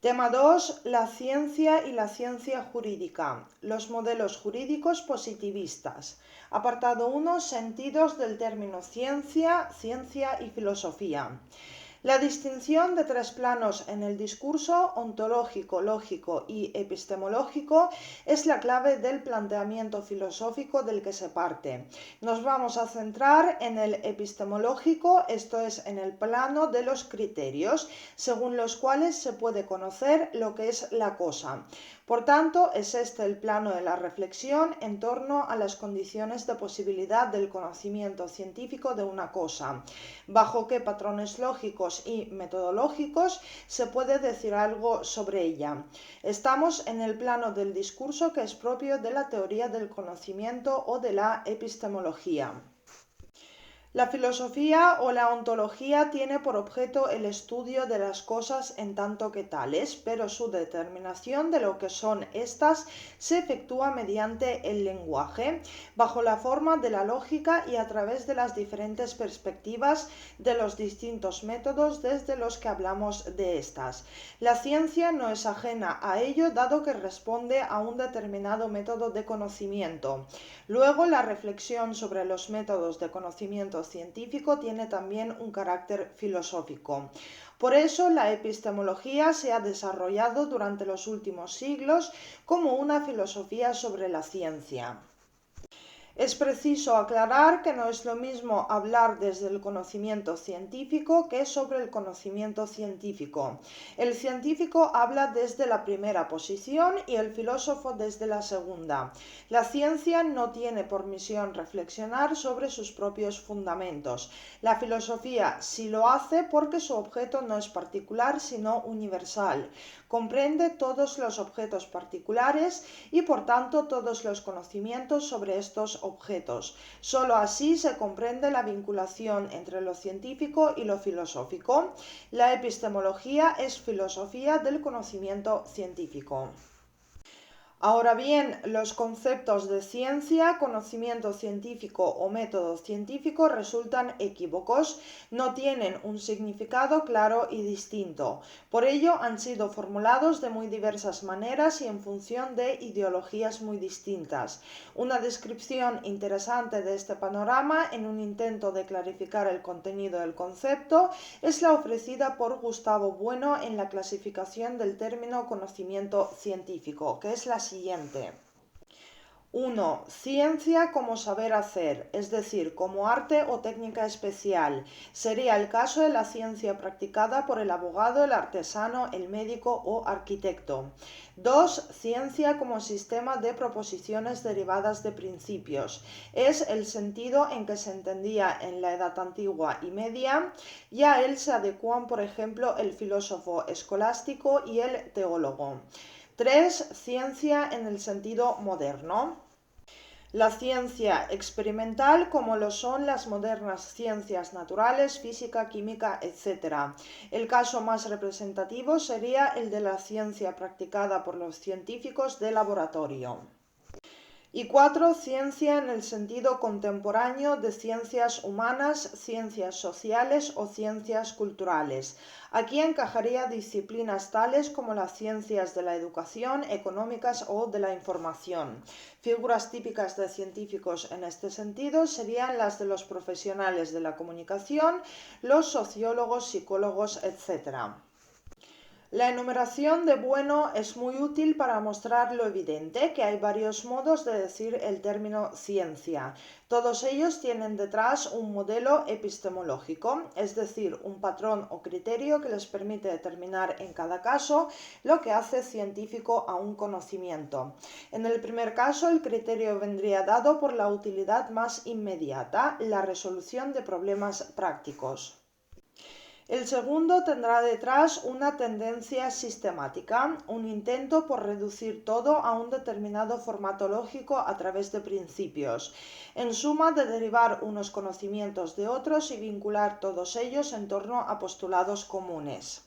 Tema 2. La ciencia y la ciencia jurídica. Los modelos jurídicos positivistas. Apartado 1. Sentidos del término ciencia, ciencia y filosofía. La distinción de tres planos en el discurso ontológico, lógico y epistemológico es la clave del planteamiento filosófico del que se parte. Nos vamos a centrar en el epistemológico, esto es, en el plano de los criterios, según los cuales se puede conocer lo que es la cosa. Por tanto, es este el plano de la reflexión en torno a las condiciones de posibilidad del conocimiento científico de una cosa, bajo qué patrones lógicos y metodológicos se puede decir algo sobre ella. Estamos en el plano del discurso que es propio de la teoría del conocimiento o de la epistemología. La filosofía o la ontología tiene por objeto el estudio de las cosas en tanto que tales, pero su determinación de lo que son éstas se efectúa mediante el lenguaje, bajo la forma de la lógica y a través de las diferentes perspectivas de los distintos métodos desde los que hablamos de éstas. La ciencia no es ajena a ello, dado que responde a un determinado método de conocimiento. Luego, la reflexión sobre los métodos de conocimiento científico tiene también un carácter filosófico. Por eso, la epistemología se ha desarrollado durante los últimos siglos como una filosofía sobre la ciencia. Es preciso aclarar que no es lo mismo hablar desde el conocimiento científico que sobre el conocimiento científico. El científico habla desde la primera posición y el filósofo desde la segunda. La ciencia no tiene por misión reflexionar sobre sus propios fundamentos. La filosofía sí lo hace porque su objeto no es particular sino universal. Comprende todos los objetos particulares y por tanto todos los conocimientos sobre estos objetos. Solo así se comprende la vinculación entre lo científico y lo filosófico. La epistemología es filosofía del conocimiento científico. Ahora bien, los conceptos de ciencia, conocimiento científico o método científico resultan equívocos, no tienen un significado claro y distinto. Por ello, han sido formulados de muy diversas maneras y en función de ideologías muy distintas. Una descripción interesante de este panorama, en un intento de clarificar el contenido del concepto, es la ofrecida por Gustavo Bueno en la clasificación del término conocimiento científico, que es la siguiente. 1. Ciencia como saber hacer, es decir, como arte o técnica especial. Sería el caso de la ciencia practicada por el abogado, el artesano, el médico o arquitecto. 2. Ciencia como sistema de proposiciones derivadas de principios. Es el sentido en que se entendía en la Edad Antigua y Media, y a él se adecuan, por ejemplo, el filósofo escolástico y el teólogo. 3. Ciencia en el sentido moderno. La ciencia experimental, como lo son las modernas ciencias naturales, física, química, etc. El caso más representativo sería el de la ciencia practicada por los científicos de laboratorio. Y 4. Ciencia en el sentido contemporáneo de ciencias humanas, ciencias sociales o ciencias culturales. Aquí encajaría disciplinas tales como las ciencias de la educación, económicas o de la información. Figuras típicas de científicos en este sentido serían las de los profesionales de la comunicación, los sociólogos, psicólogos, etc. La enumeración de Bueno es muy útil para mostrar lo evidente, que hay varios modos de decir el término ciencia. Todos ellos tienen detrás un modelo epistemológico, es decir, un patrón o criterio que les permite determinar en cada caso lo que hace científico a un conocimiento. En el primer caso, el criterio vendría dado por la utilidad más inmediata, la resolución de problemas prácticos. El segundo tendrá detrás una tendencia sistemática, un intento por reducir todo a un determinado formato lógico a través de principios, en suma de derivar unos conocimientos de otros y vincular todos ellos en torno a postulados comunes.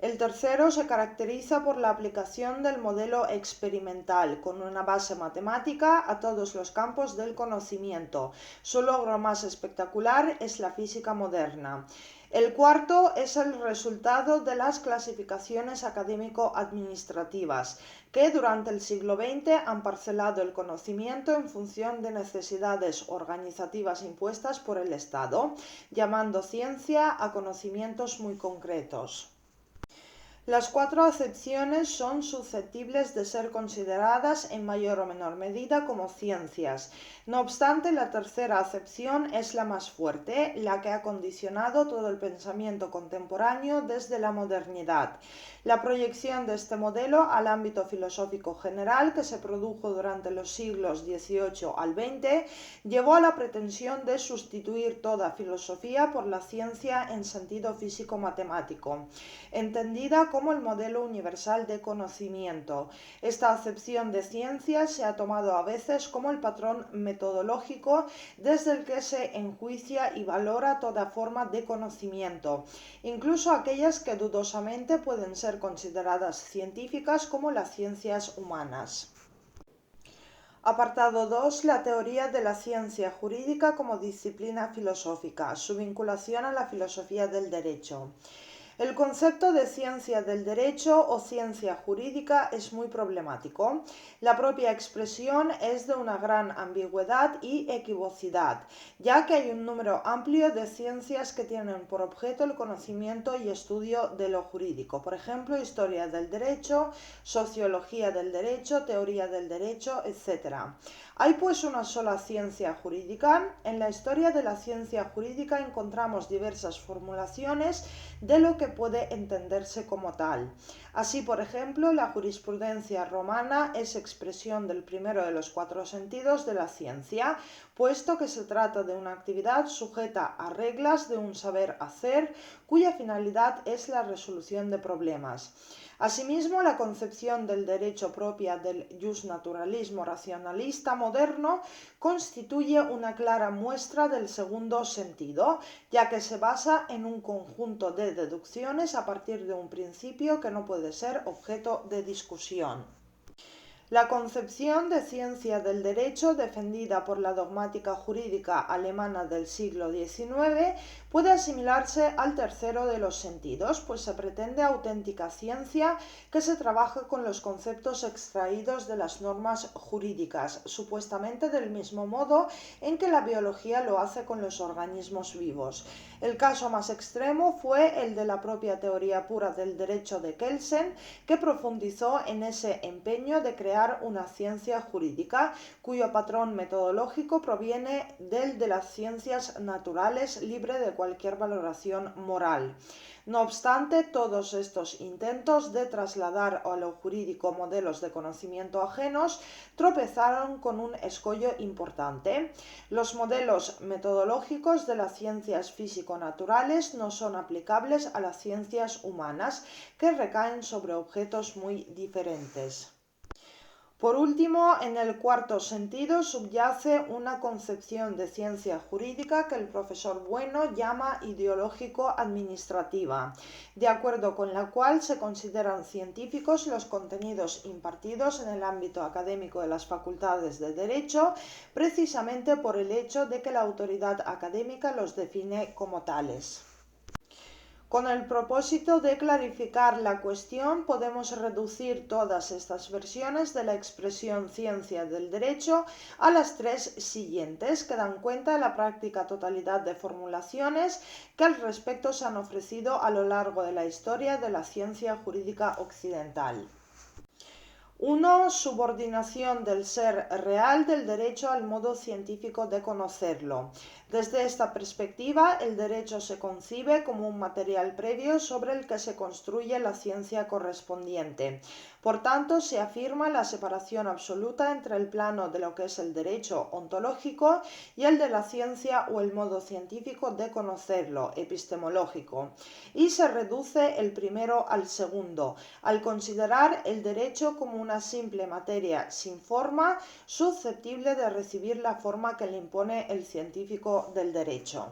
El tercero se caracteriza por la aplicación del modelo experimental, con una base matemática a todos los campos del conocimiento. Su logro más espectacular es la física moderna. El cuarto es el resultado de las clasificaciones académico-administrativas, que durante el siglo XX han parcelado el conocimiento en función de necesidades organizativas impuestas por el Estado, llamando ciencia a conocimientos muy concretos. Las cuatro acepciones son susceptibles de ser consideradas en mayor o menor medida como ciencias. No obstante, la tercera acepción es la más fuerte, la que ha condicionado todo el pensamiento contemporáneo desde la modernidad. La proyección de este modelo al ámbito filosófico general, que se produjo durante los siglos XVIII al XX, llevó a la pretensión de sustituir toda filosofía por la ciencia en sentido físico-matemático, entendida como el modelo universal de conocimiento. Esta acepción de ciencia se ha tomado a veces como el patrón metodológico desde el que se enjuicia y valora toda forma de conocimiento, incluso aquellas que dudosamente pueden ser consideradas científicas como las ciencias humanas. Apartado 2. La teoría de la ciencia jurídica como disciplina filosófica, su vinculación a la filosofía del derecho. El concepto de ciencia del derecho o ciencia jurídica es muy problemático. La propia expresión es de una gran ambigüedad y equivocidad, ya que hay un número amplio de ciencias que tienen por objeto el conocimiento y estudio de lo jurídico. Por ejemplo, historia del derecho, sociología del derecho, teoría del derecho, etc. ¿Hay pues una sola ciencia jurídica? En la historia de la ciencia jurídica encontramos diversas formulaciones de lo que puede entenderse como tal. Así, por ejemplo, la jurisprudencia romana es expresión del primero de los cuatro sentidos de la ciencia, puesto que se trata de una actividad sujeta a reglas de un saber hacer, cuya finalidad es la resolución de problemas. Asimismo, la concepción del derecho propia del justnaturalismo racionalista moderno constituye una clara muestra del segundo sentido, ya que se basa en un conjunto de deducciones a partir de un principio que no puede ser objeto de discusión. La concepción de ciencia del derecho defendida por la dogmática jurídica alemana del siglo XIX puede asimilarse al tercero de los sentidos, pues se pretende auténtica ciencia que se trabaja con los conceptos extraídos de las normas jurídicas, supuestamente del mismo modo en que la biología lo hace con los organismos vivos. El caso más extremo fue el de la propia teoría pura del derecho de Kelsen, que profundizó en ese empeño de crear una ciencia jurídica cuyo patrón metodológico proviene del de las ciencias naturales, libre de cualquier valoración moral. No obstante, todos estos intentos de trasladar a lo jurídico modelos de conocimiento ajenos tropezaron con un escollo importante. Los modelos metodológicos de las ciencias físico-naturales no son aplicables a las ciencias humanas, que recaen sobre objetos muy diferentes. Por último, en el cuarto sentido subyace una concepción de ciencia jurídica que el profesor Bueno llama ideológico-administrativa, de acuerdo con la cual se consideran científicos los contenidos impartidos en el ámbito académico de las facultades de Derecho, precisamente por el hecho de que la autoridad académica los define como tales. Con el propósito de clarificar la cuestión, podemos reducir todas estas versiones de la expresión ciencia del derecho a las tres siguientes, que dan cuenta de la práctica totalidad de formulaciones que al respecto se han ofrecido a lo largo de la historia de la ciencia jurídica occidental. 1. Subordinación del ser real del derecho al modo científico de conocerlo. Desde esta perspectiva, el derecho se concibe como un material previo sobre el que se construye la ciencia correspondiente. Por tanto, se afirma la separación absoluta entre el plano de lo que es el derecho ontológico y el de la ciencia o el modo científico de conocerlo, epistemológico, y se reduce el primero al segundo, al considerar el derecho como una simple materia sin forma, susceptible de recibir la forma que le impone el científico del derecho.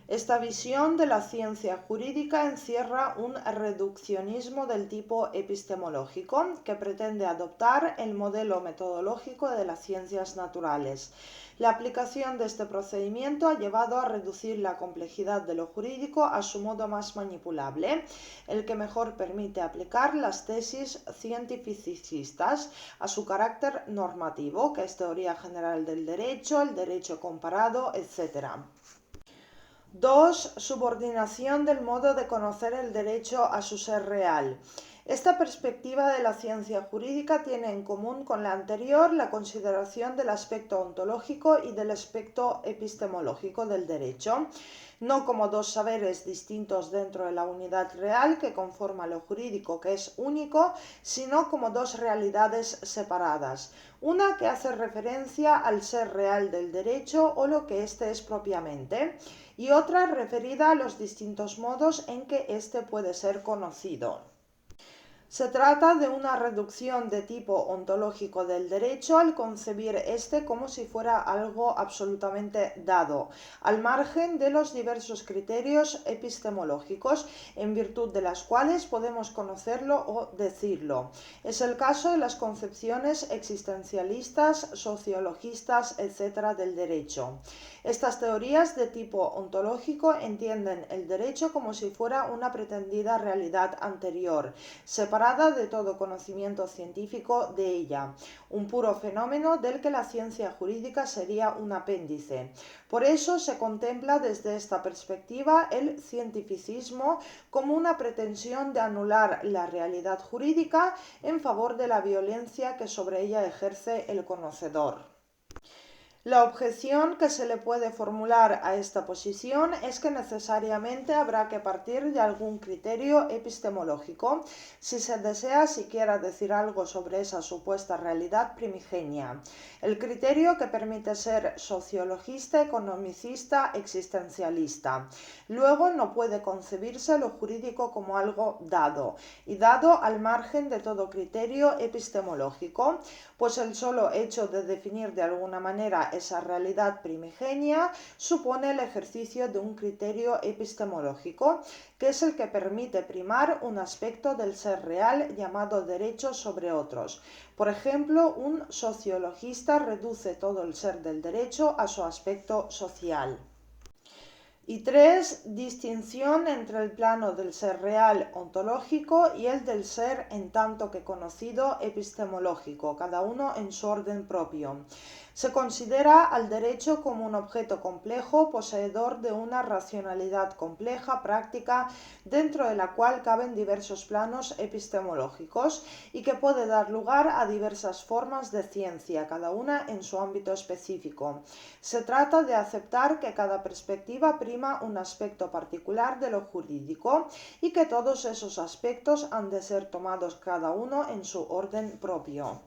Esta visión de la ciencia jurídica encierra un reduccionismo del tipo epistemológico que pretende adoptar el modelo metodológico de las ciencias naturales. La aplicación de este procedimiento ha llevado a reducir la complejidad de lo jurídico a su modo más manipulable, el que mejor permite aplicar las tesis cientificistas a su carácter normativo, que es teoría general del derecho, el derecho comparado, etc. 2. Subordinación del modo de conocer el derecho a su ser real. Esta perspectiva de la ciencia jurídica tiene en común con la anterior la consideración del aspecto ontológico y del aspecto epistemológico del derecho, no como dos saberes distintos dentro de la unidad real que conforma lo jurídico, que es único, sino como dos realidades separadas, una que hace referencia al ser real del derecho o lo que éste es propiamente, y otra referida a los distintos modos en que éste puede ser conocido. Se trata de una reducción de tipo ontológico del derecho al concebir este como si fuera algo absolutamente dado, al margen de los diversos criterios epistemológicos en virtud de las cuales podemos conocerlo o decirlo. Es el caso de las concepciones existencialistas, sociologistas, etc. del derecho. Estas teorías de tipo ontológico entienden el derecho como si fuera una pretendida realidad anterior, separada de todo conocimiento científico de ella, un puro fenómeno del que la ciencia jurídica sería un apéndice. Por eso se contempla desde esta perspectiva el cientificismo como una pretensión de anular la realidad jurídica en favor de la violencia que sobre ella ejerce el conocedor. La objeción que se le puede formular a esta posición es que necesariamente habrá que partir de algún criterio epistemológico si se desea siquiera decir algo sobre esa supuesta realidad primigenia. El criterio que permite ser sociologista, economicista, existencialista. Luego no puede concebirse lo jurídico como algo dado, y dado al margen de todo criterio epistemológico, pues el solo hecho de definir de alguna manera esa realidad primigenia supone el ejercicio de un criterio epistemológico, que es el que permite primar un aspecto del ser real llamado derecho sobre otros. Por ejemplo, un sociologista reduce todo el ser del derecho a su aspecto social. Y 3. Distinción entre el plano del ser real ontológico y el del ser en tanto que conocido epistemológico, cada uno en su orden propio. Se considera al derecho como un objeto complejo, poseedor de una racionalidad compleja, práctica, dentro de la cual caben diversos planos epistemológicos y que puede dar lugar a diversas formas de ciencia, cada una en su ámbito específico. Se trata de aceptar que cada perspectiva prima un aspecto particular de lo jurídico y que todos esos aspectos han de ser tomados cada uno en su orden propio.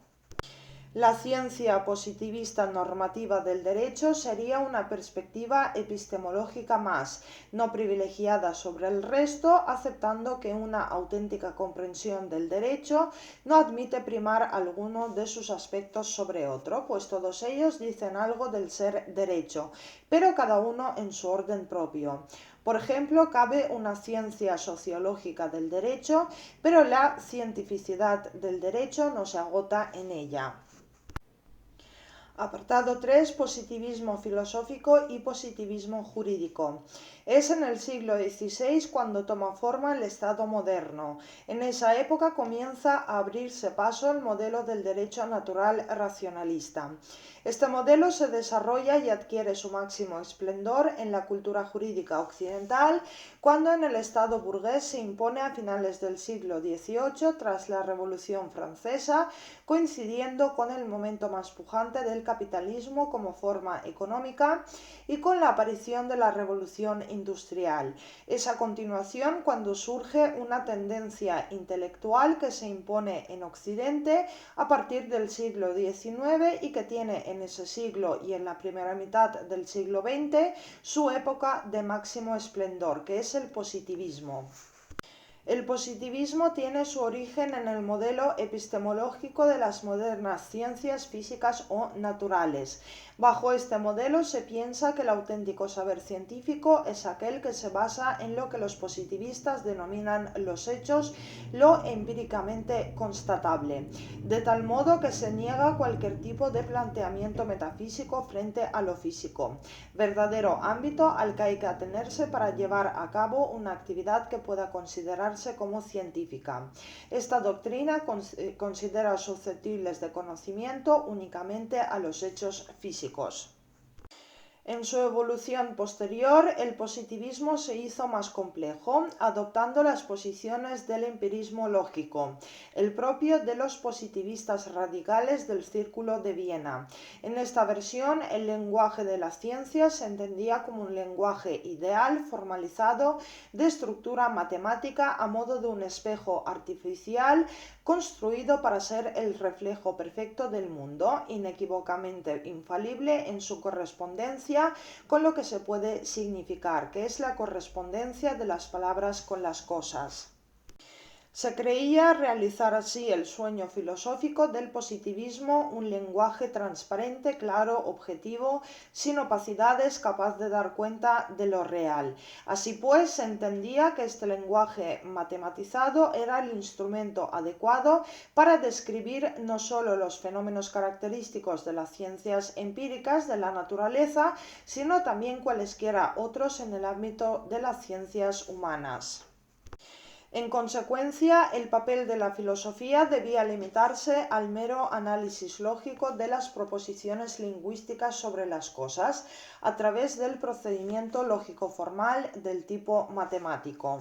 La ciencia positivista normativa del derecho sería una perspectiva epistemológica más, no privilegiada sobre el resto, aceptando que una auténtica comprensión del derecho no admite primar alguno de sus aspectos sobre otro, pues todos ellos dicen algo del ser derecho, pero cada uno en su orden propio. Por ejemplo, cabe una ciencia sociológica del derecho, pero la cientificidad del derecho no se agota en ella. Apartado 3. Positivismo filosófico y positivismo jurídico. Es en el siglo XVI cuando toma forma el Estado moderno. En esa época comienza a abrirse paso el modelo del derecho natural racionalista. Este modelo se desarrolla y adquiere su máximo esplendor en la cultura jurídica occidental, cuando en el Estado burgués se impone a finales del siglo XVIII tras la Revolución Francesa, coincidiendo con el momento más pujante del capitalismo como forma económica y con la aparición de la Revolución Industrial. Es a continuación cuando surge una tendencia intelectual que se impone en Occidente a partir del siglo XIX y que tiene en ese siglo y en la primera mitad del siglo XX su época de máximo esplendor, que es el positivismo. El positivismo tiene su origen en el modelo epistemológico de las modernas ciencias físicas o naturales. Bajo este modelo se piensa que el auténtico saber científico es aquel que se basa en lo que los positivistas denominan los hechos, lo empíricamente constatable, de tal modo que se niega cualquier tipo de planteamiento metafísico frente a lo físico, verdadero ámbito al que hay que atenerse para llevar a cabo una actividad que pueda considerarse como científica. Esta doctrina considera susceptibles de conocimiento únicamente a los hechos físicos. En su evolución posterior, el positivismo se hizo más complejo, adoptando las posiciones del empirismo lógico, el propio de los positivistas radicales del Círculo de Viena. En esta versión, el lenguaje de la ciencia se entendía como un lenguaje ideal, formalizado, de estructura matemática a modo de un espejo artificial construido para ser el reflejo perfecto del mundo, inequívocamente infalible en su correspondencia con lo que se puede significar, que es la correspondencia de las palabras con las cosas. Se creía realizar así el sueño filosófico del positivismo, un lenguaje transparente, claro, objetivo, sin opacidades, capaz de dar cuenta de lo real. Así pues, se entendía que este lenguaje matematizado era el instrumento adecuado para describir no solo los fenómenos característicos de las ciencias empíricas de la naturaleza, sino también cualesquiera otros en el ámbito de las ciencias humanas. En consecuencia, el papel de la filosofía debía limitarse al mero análisis lógico de las proposiciones lingüísticas sobre las cosas, a través del procedimiento lógico-formal del tipo matemático.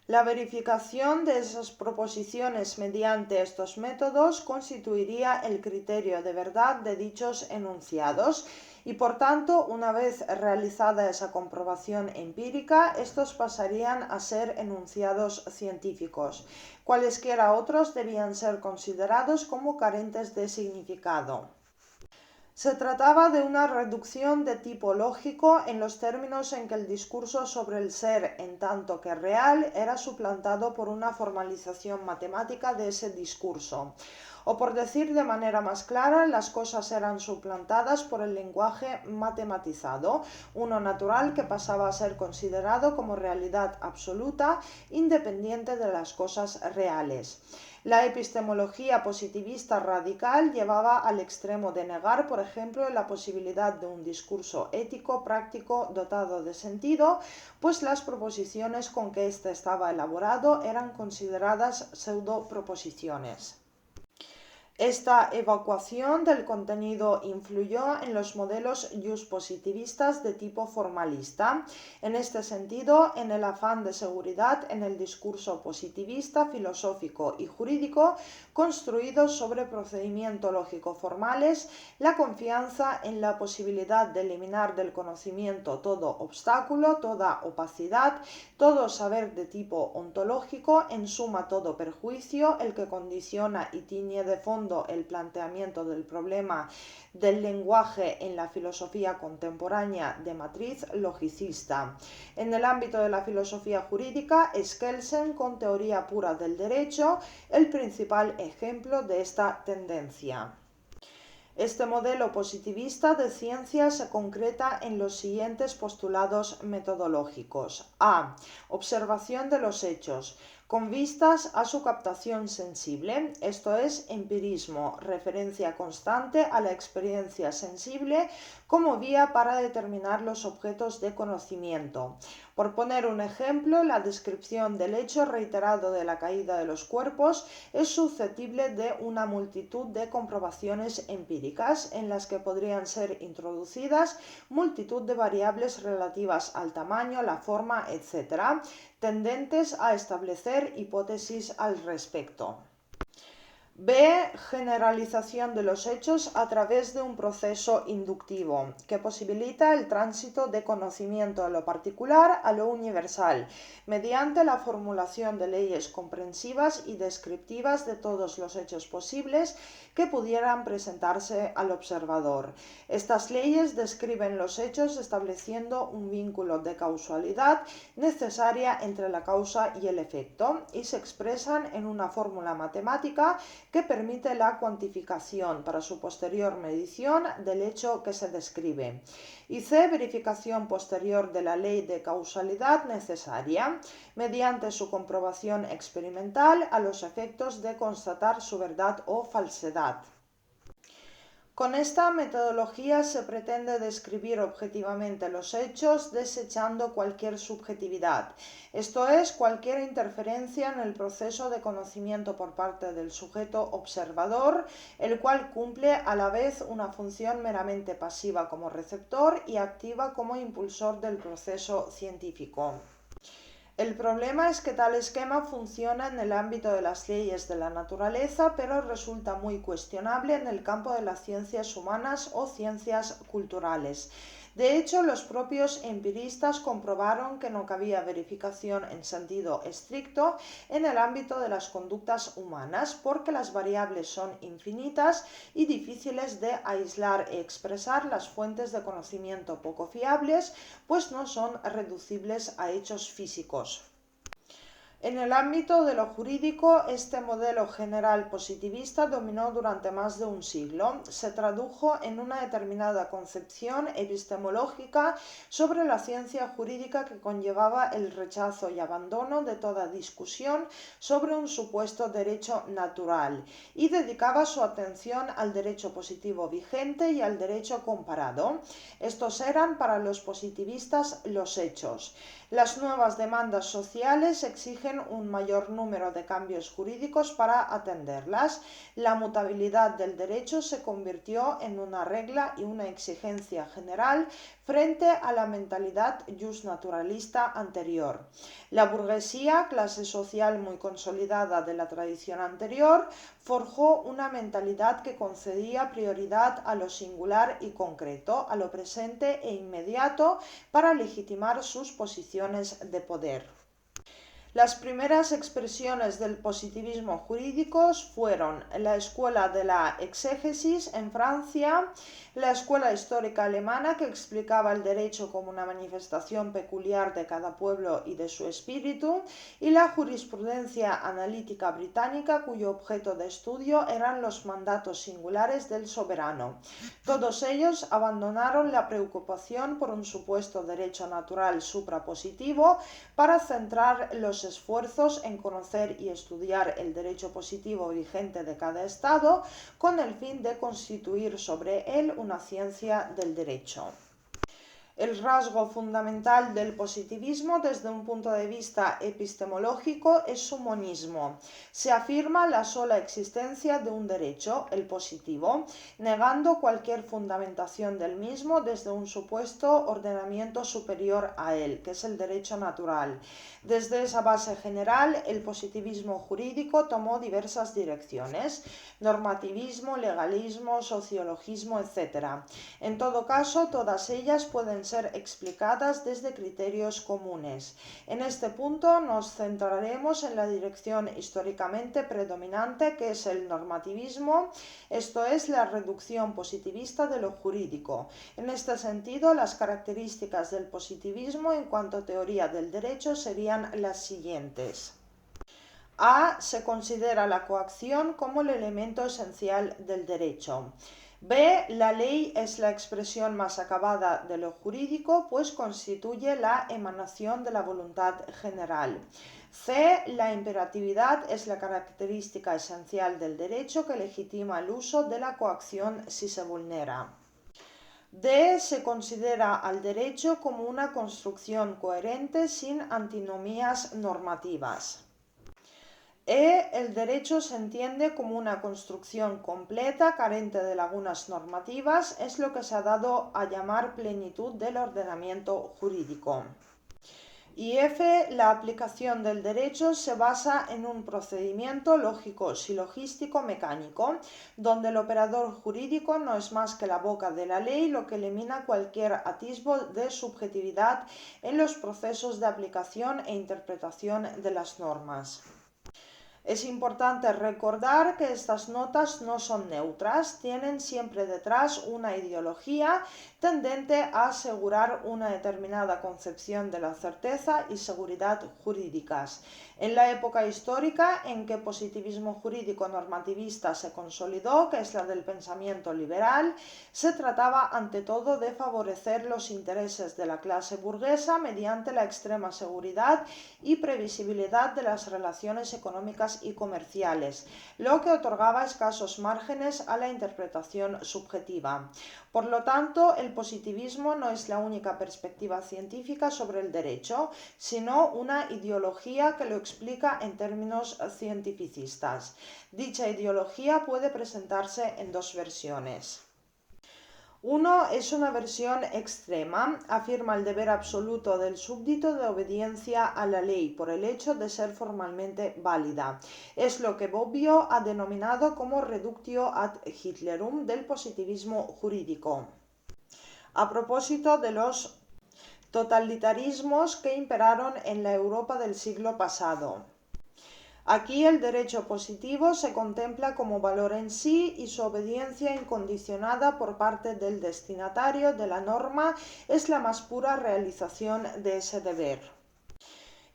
La verificación de esas proposiciones mediante estos métodos constituiría el criterio de verdad de dichos enunciados y, por tanto, una vez realizada esa comprobación empírica, estos pasarían a ser enunciados científicos. Cualesquiera otros debían ser considerados como carentes de significado. Se trataba de una reducción de tipo lógico en los términos en que el discurso sobre el ser en tanto que real era suplantado por una formalización matemática de ese discurso. O por decir de manera más clara, las cosas eran suplantadas por el lenguaje matematizado, uno natural que pasaba a ser considerado como realidad absoluta, independiente de las cosas reales. La epistemología positivista radical llevaba al extremo de negar, por ejemplo, la posibilidad de un discurso ético práctico dotado de sentido, pues las proposiciones con que éste estaba elaborado eran consideradas pseudoproposiciones. Esta evacuación del contenido influyó en los modelos positivistas de tipo formalista. En este sentido, en el afán de seguridad en el discurso positivista, filosófico y jurídico, construidos sobre procedimientos lógico-formales, la confianza en la posibilidad de eliminar del conocimiento todo obstáculo, toda opacidad, todo saber de tipo ontológico, en suma todo perjuicio, el que condiciona y tiñe de fondo el planteamiento del problema del lenguaje en la filosofía contemporánea de matriz logicista. En el ámbito de la filosofía jurídica, es Kelsen, con teoría pura del derecho, el principal ejemplo de esta tendencia. Este modelo positivista de ciencia se concreta en los siguientes postulados metodológicos. A. Observación de los hechos, con vistas a su captación sensible, esto es empirismo, referencia constante a la experiencia sensible como vía para determinar los objetos de conocimiento. Por poner un ejemplo, la descripción del hecho reiterado de la caída de los cuerpos es susceptible de una multitud de comprobaciones empíricas en las que podrían ser introducidas multitud de variables relativas al tamaño, la forma, etc., tendentes a establecer hipótesis al respecto. B. Generalización de los hechos a través de un proceso inductivo, que posibilita el tránsito de conocimiento de lo particular a lo universal, mediante la formulación de leyes comprensivas y descriptivas de todos los hechos posibles que pudieran presentarse al observador. Estas leyes describen los hechos estableciendo un vínculo de causalidad necesaria entre la causa y el efecto y se expresan en una fórmula matemática que permite la cuantificación para su posterior medición del hecho que se describe. Y C. Verificación posterior de la ley de causalidad necesaria mediante su comprobación experimental a los efectos de constatar su verdad o falsedad. Con esta metodología se pretende describir objetivamente los hechos desechando cualquier subjetividad, esto es, cualquier interferencia en el proceso de conocimiento por parte del sujeto observador, el cual cumple a la vez una función meramente pasiva como receptor y activa como impulsor del proceso científico. El problema es que tal esquema funciona en el ámbito de las leyes de la naturaleza, pero resulta muy cuestionable en el campo de las ciencias humanas o ciencias culturales. De hecho, los propios empiristas comprobaron que no cabía verificación en sentido estricto en el ámbito de las conductas humanas, porque las variables son infinitas y difíciles de aislar e expresar las fuentes de conocimiento poco fiables, pues no son reducibles a hechos físicos. En el ámbito de lo jurídico, este modelo general positivista dominó durante más de un siglo. Se tradujo en una determinada concepción epistemológica sobre la ciencia jurídica que conllevaba el rechazo y abandono de toda discusión sobre un supuesto derecho natural y dedicaba su atención al derecho positivo vigente y al derecho comparado. Estos eran para los positivistas los hechos. Las nuevas demandas sociales exigen un mayor número de cambios jurídicos para atenderlas. La mutabilidad del derecho se convirtió en una regla y una exigencia general frente a la mentalidad justnaturalista anterior. La burguesía, clase social muy consolidada de la tradición anterior, forjó una mentalidad que concedía prioridad a lo singular y concreto, a lo presente e inmediato, para legitimar sus posiciones de poder. Las primeras expresiones del positivismo jurídico fueron la escuela de la exégesis en Francia, la escuela histórica alemana que explicaba el derecho como una manifestación peculiar de cada pueblo y de su espíritu, y la jurisprudencia analítica británica cuyo objeto de estudio eran los mandatos singulares del soberano. Todos ellos abandonaron la preocupación por un supuesto derecho natural suprapositivo para centrar los esfuerzos en conocer y estudiar el derecho positivo vigente de cada Estado con el fin de constituir sobre él una ciencia del derecho. El rasgo fundamental del positivismo desde un punto de vista epistemológico es su monismo. Se afirma la sola existencia de un derecho, el positivo, negando cualquier fundamentación del mismo desde un supuesto ordenamiento superior a él, que es el derecho natural. Desde esa base general, el positivismo jurídico tomó diversas direcciones: normativismo, legalismo, sociologismo, etc. En todo caso, todas ellas pueden ser explicadas desde criterios comunes. En este punto nos centraremos en la dirección históricamente predominante, que es el normativismo, esto es, la reducción positivista de lo jurídico. En este sentido, las características del positivismo en cuanto a teoría del derecho serían las siguientes. A. Se considera la coacción como el elemento esencial del derecho. B. La ley es la expresión más acabada de lo jurídico, pues constituye la emanación de la voluntad general. C. La imperatividad es la característica esencial del derecho que legitima el uso de la coacción si se vulnera. D. Se considera al derecho como una construcción coherente sin antinomías normativas. El derecho se entiende como una construcción completa, carente de lagunas normativas, es lo que se ha dado a llamar plenitud del ordenamiento jurídico. Y F, la aplicación del derecho se basa en un procedimiento lógico silogístico mecánico, donde el operador jurídico no es más que la boca de la ley, lo que elimina cualquier atisbo de subjetividad en los procesos de aplicación e interpretación de las normas. Es importante recordar que estas notas no son neutras, tienen siempre detrás una ideología tendente a asegurar una determinada concepción de la certeza y seguridad jurídicas. En la época histórica en que el positivismo jurídico normativista se consolidó, que es la del pensamiento liberal, se trataba ante todo de favorecer los intereses de la clase burguesa mediante la extrema seguridad y previsibilidad de las relaciones económicas y comerciales, lo que otorgaba escasos márgenes a la interpretación subjetiva. Por lo tanto, el positivismo no es la única perspectiva científica sobre el derecho, sino una ideología que lo explica en términos cientificistas. Dicha ideología puede presentarse en dos versiones. Uno es una versión extrema, afirma el deber absoluto del súbdito de obediencia a la ley por el hecho de ser formalmente válida. Es lo que Bobbio ha denominado como reductio ad Hitlerum del positivismo jurídico. A propósito de los totalitarismos que imperaron en la Europa del siglo pasado. Aquí el derecho positivo se contempla como valor en sí y su obediencia incondicionada por parte del destinatario de la norma es la más pura realización de ese deber.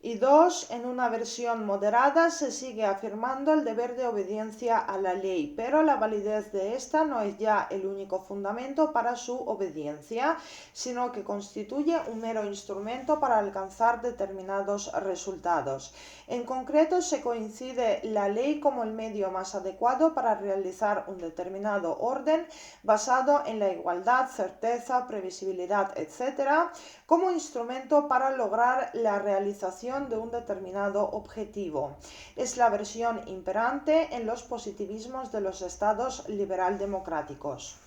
Y dos, en una versión moderada se sigue afirmando el deber de obediencia a la ley, pero la validez de esta no es ya el único fundamento para su obediencia, sino que constituye un mero instrumento para alcanzar determinados resultados. En concreto, se coincide la ley como el medio más adecuado para realizar un determinado orden basado en la igualdad, certeza, previsibilidad, etc., como instrumento para lograr la realización de un determinado objetivo. Es la versión imperante en los positivismos de los estados liberal-democráticos.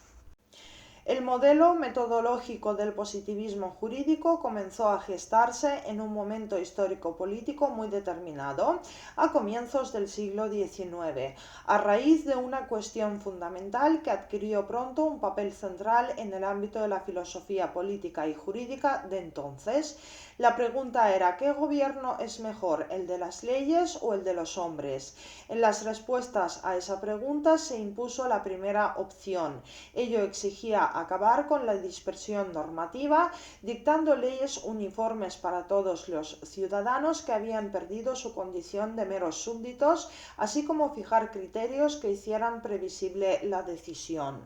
El modelo metodológico del positivismo jurídico comenzó a gestarse en un momento histórico-político muy determinado, a comienzos del siglo XIX, a raíz de una cuestión fundamental que adquirió pronto un papel central en el ámbito de la filosofía política y jurídica de entonces. La pregunta era: ¿qué gobierno es mejor, el de las leyes o el de los hombres? En las respuestas a esa pregunta se impuso la primera opción. Ello exigía acabar con la dispersión normativa, dictando leyes uniformes para todos los ciudadanos que habían perdido su condición de meros súbditos, así como fijar criterios que hicieran previsible la decisión.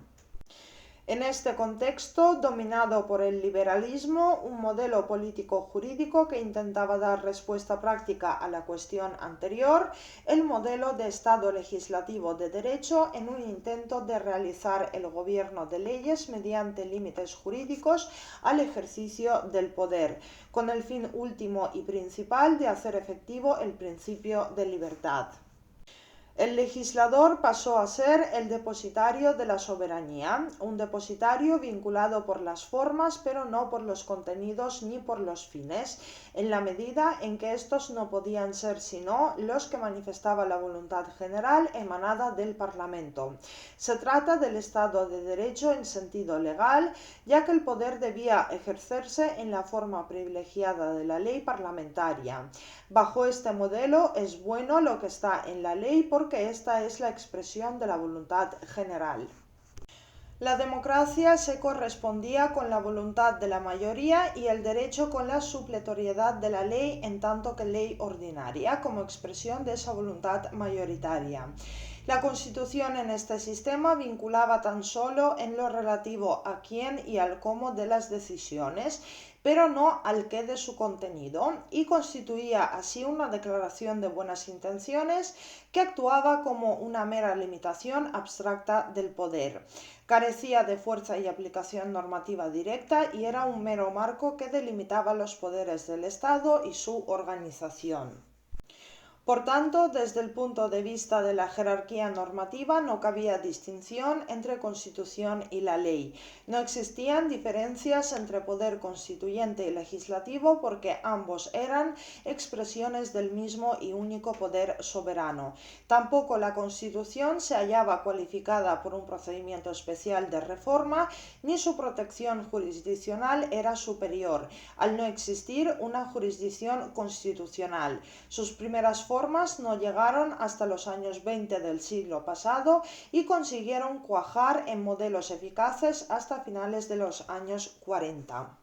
En este contexto, dominado por el liberalismo, un modelo político-jurídico que intentaba dar respuesta práctica a la cuestión anterior, el modelo de Estado legislativo de derecho en un intento de realizar el gobierno de leyes mediante límites jurídicos al ejercicio del poder, con el fin último y principal de hacer efectivo el principio de libertad. El legislador pasó a ser el depositario de la soberanía, un depositario vinculado por las formas pero no por los contenidos ni por los fines, en la medida en que estos no podían ser sino los que manifestaba la voluntad general emanada del Parlamento. Se trata del Estado de Derecho en sentido legal, ya que el poder debía ejercerse en la forma privilegiada de la ley parlamentaria. Bajo este modelo es bueno lo que está en la ley porque esta es la expresión de la voluntad general. La democracia se correspondía con la voluntad de la mayoría y el derecho con la supletoriedad de la ley en tanto que ley ordinaria, como expresión de esa voluntad mayoritaria. La Constitución en este sistema vinculaba tan solo en lo relativo a quién y al cómo de las decisiones, pero no al qué de su contenido, y constituía así una declaración de buenas intenciones que actuaba como una mera limitación abstracta del poder. Carecía de fuerza y aplicación normativa directa y era un mero marco que delimitaba los poderes del Estado y su organización. Por tanto, desde el punto de vista de la jerarquía normativa no cabía distinción entre Constitución y la ley. No existían diferencias entre poder constituyente y legislativo porque ambos eran expresiones del mismo y único poder soberano. Tampoco la Constitución se hallaba cualificada por un procedimiento especial de reforma, ni su protección jurisdiccional era superior, al no existir una jurisdicción constitucional. Sus primeras formas no llegaron hasta los años 20 del siglo pasado y consiguieron cuajar en modelos eficaces hasta finales de los años 40.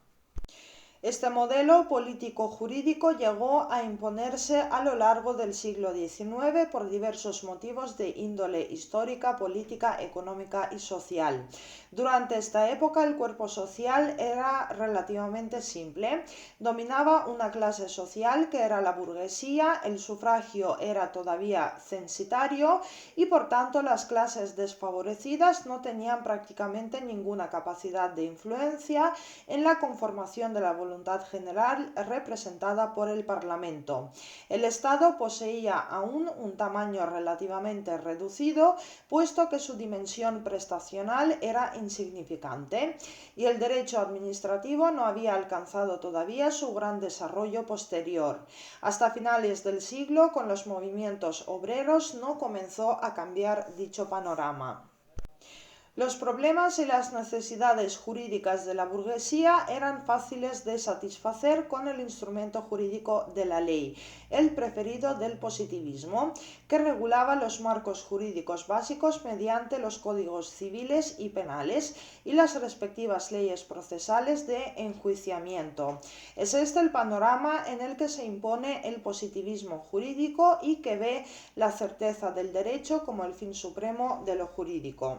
Este modelo político-jurídico llegó a imponerse a lo largo del siglo XIX por diversos motivos de índole histórica, política, económica y social. Durante esta época el cuerpo social era relativamente simple. Dominaba una clase social que era la burguesía, el sufragio era todavía censitario y por tanto las clases desfavorecidas no tenían prácticamente ninguna capacidad de influencia en la conformación de la voluntad general representada por el Parlamento. El Estado poseía aún un tamaño relativamente reducido, puesto que su dimensión prestacional era insignificante, y el derecho administrativo no había alcanzado todavía su gran desarrollo posterior. Hasta finales del siglo, con los movimientos obreros, no comenzó a cambiar dicho panorama. Los problemas y las necesidades jurídicas de la burguesía eran fáciles de satisfacer con el instrumento jurídico de la ley, el preferido del positivismo, que regulaba los marcos jurídicos básicos mediante los códigos civiles y penales y las respectivas leyes procesales de enjuiciamiento. Es este el panorama en el que se impone el positivismo jurídico y que ve la certeza del derecho como el fin supremo de lo jurídico.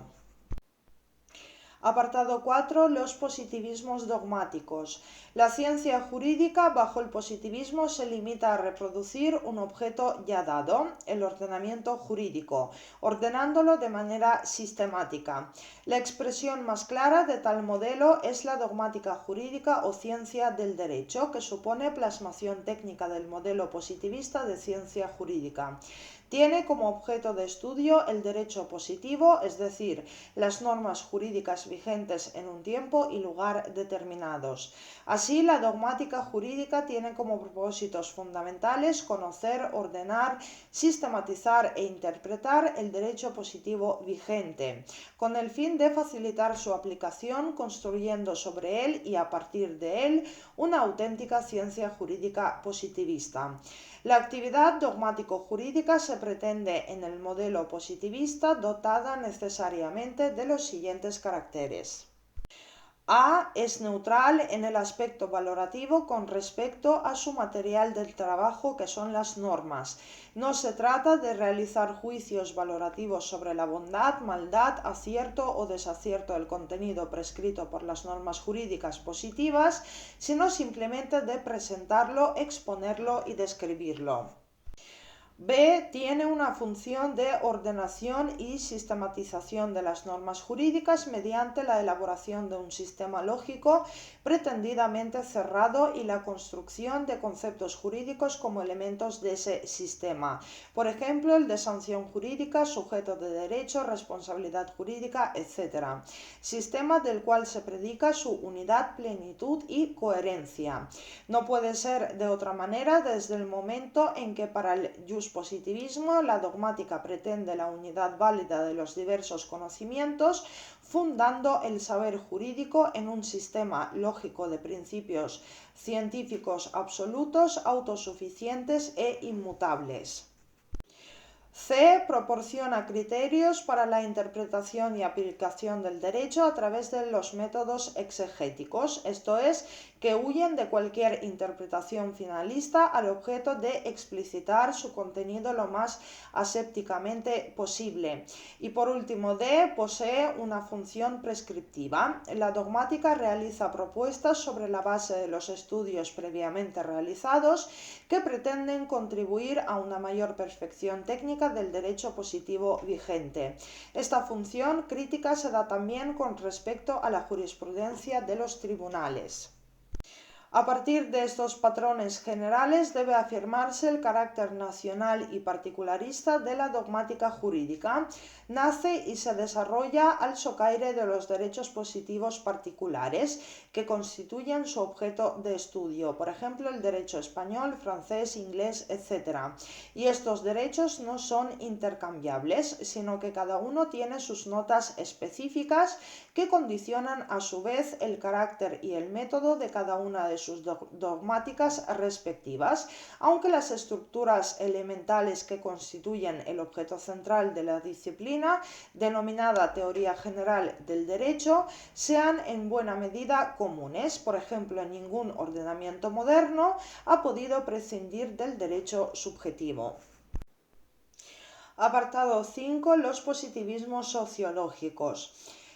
Apartado 4. Los positivismos dogmáticos. La ciencia jurídica bajo el positivismo se limita a reproducir un objeto ya dado, el ordenamiento jurídico, ordenándolo de manera sistemática. La expresión más clara de tal modelo es la dogmática jurídica o ciencia del derecho, que supone plasmación técnica del modelo positivista de ciencia jurídica. Tiene como objeto de estudio el derecho positivo, es decir, las normas jurídicas vigentes en un tiempo y lugar determinados. Así, la dogmática jurídica tiene como propósitos fundamentales conocer, ordenar, sistematizar e interpretar el derecho positivo vigente, con el fin de facilitar su aplicación, construyendo sobre él y a partir de él una auténtica ciencia jurídica positivista. La actividad dogmático-jurídica se pretende en el modelo positivista dotada necesariamente de los siguientes caracteres. A. Es neutral en el aspecto valorativo con respecto a su material del trabajo, que son las normas. No se trata de realizar juicios valorativos sobre la bondad, maldad, acierto o desacierto del contenido prescrito por las normas jurídicas positivas, sino simplemente de presentarlo, exponerlo y describirlo. B. Tiene una función de ordenación y sistematización de las normas jurídicas mediante la elaboración de un sistema lógico pretendidamente cerrado y la construcción de conceptos jurídicos como elementos de ese sistema. Por ejemplo, el de sanción jurídica, sujeto de derecho, responsabilidad jurídica, etc. Sistema del cual se predica su unidad, plenitud y coherencia. No puede ser de otra manera desde el momento en que para el positivismo, la dogmática pretende la unidad válida de los diversos conocimientos, fundando el saber jurídico en un sistema lógico de principios científicos absolutos, autosuficientes e inmutables. C. Proporciona criterios para la interpretación y aplicación del derecho a través de los métodos exegéticos, esto es, que huyen de cualquier interpretación finalista al objeto de explicitar su contenido lo más asépticamente posible. Y por último, D. Posee una función prescriptiva. La dogmática realiza propuestas sobre la base de los estudios previamente realizados que pretenden contribuir a una mayor perfección técnica del derecho positivo vigente. Esta función crítica se da también con respecto a la jurisprudencia de los tribunales. A partir de estos patrones generales debe afirmarse el carácter nacional y particularista de la dogmática jurídica. Nace y se desarrolla al socaire de los derechos positivos particulares que constituyen su objeto de estudio, por ejemplo, el derecho español, francés, inglés, etc. Y estos derechos no son intercambiables, sino que cada uno tiene sus notas específicas que condicionan a su vez el carácter y el método de cada una de sus dogmáticas respectivas, aunque las estructuras elementales que constituyen el objeto central de la disciplina, denominada teoría general del derecho, sean en buena medida comunes. Por ejemplo, ningún ordenamiento moderno ha podido prescindir del derecho subjetivo. Apartado 5. Los positivismos sociológicos.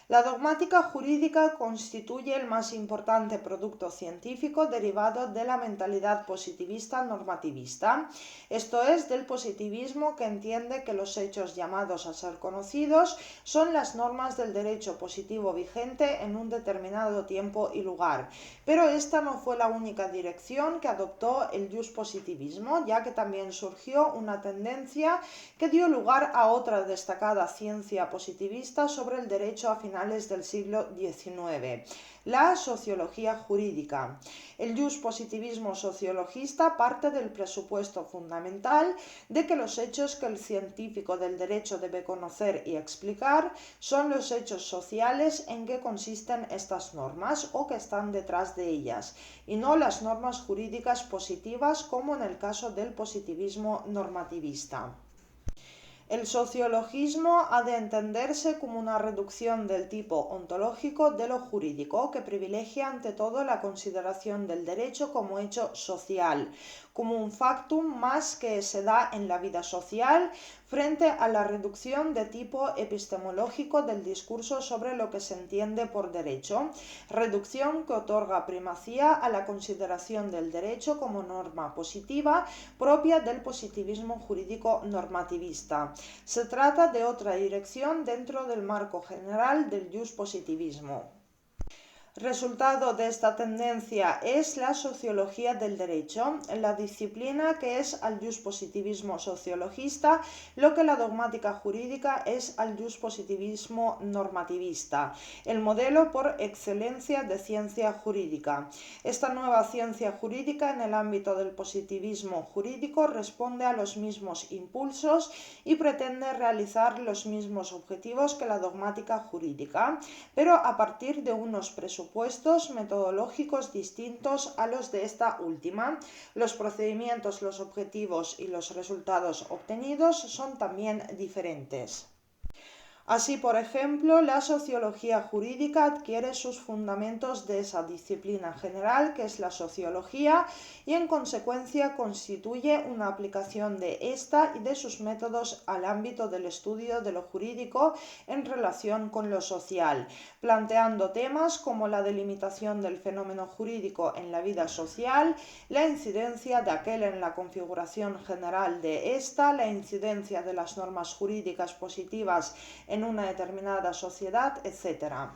La dogmática jurídica constituye el más importante producto científico derivado de la mentalidad positivista normativista, esto es, del positivismo que entiende que los hechos llamados a ser conocidos son las normas del derecho positivo vigente en un determinado tiempo y lugar. Pero esta no fue la única dirección que adoptó el positivismo, ya que también surgió una tendencia que dio lugar a otra destacada ciencia positivista sobre el derecho a finales del siglo XIX, la sociología jurídica. El positivismo sociologista parte del presupuesto fundamental de que los hechos que el científico del derecho debe conocer y explicar son los hechos sociales en que consisten estas normas o que están detrás de ellas, y no las normas jurídicas positivas como en el caso del positivismo normativista. El sociologismo ha de entenderse como una reducción del tipo ontológico de lo jurídico, que privilegia ante todo la consideración del derecho como hecho social, como un factum más que se da en la vida social, frente a la reducción de tipo epistemológico del discurso sobre lo que se entiende por derecho, reducción que otorga primacía a la consideración del derecho como norma positiva propia del positivismo jurídico normativista. Se trata de otra dirección dentro del marco general del positivismo. Resultado de esta tendencia es la sociología del derecho, la disciplina que es al positivismo sociologista lo que la dogmática jurídica es al positivismo normativista, el modelo por excelencia de ciencia jurídica. Esta nueva ciencia jurídica en el ámbito del positivismo jurídico responde a los mismos impulsos y pretende realizar los mismos objetivos que la dogmática jurídica, pero a partir de unos presupuestos metodológicos distintos a los de esta última. Los procedimientos, los objetivos y los resultados obtenidos son también diferentes. Así, por ejemplo, la sociología jurídica adquiere sus fundamentos de esa disciplina general que es la sociología y en consecuencia constituye una aplicación de esta y de sus métodos al ámbito del estudio de lo jurídico en relación con lo social, planteando temas como la delimitación del fenómeno jurídico en la vida social, la incidencia de aquel en la configuración general de esta, la incidencia de las normas jurídicas positivas en una determinada sociedad, etc.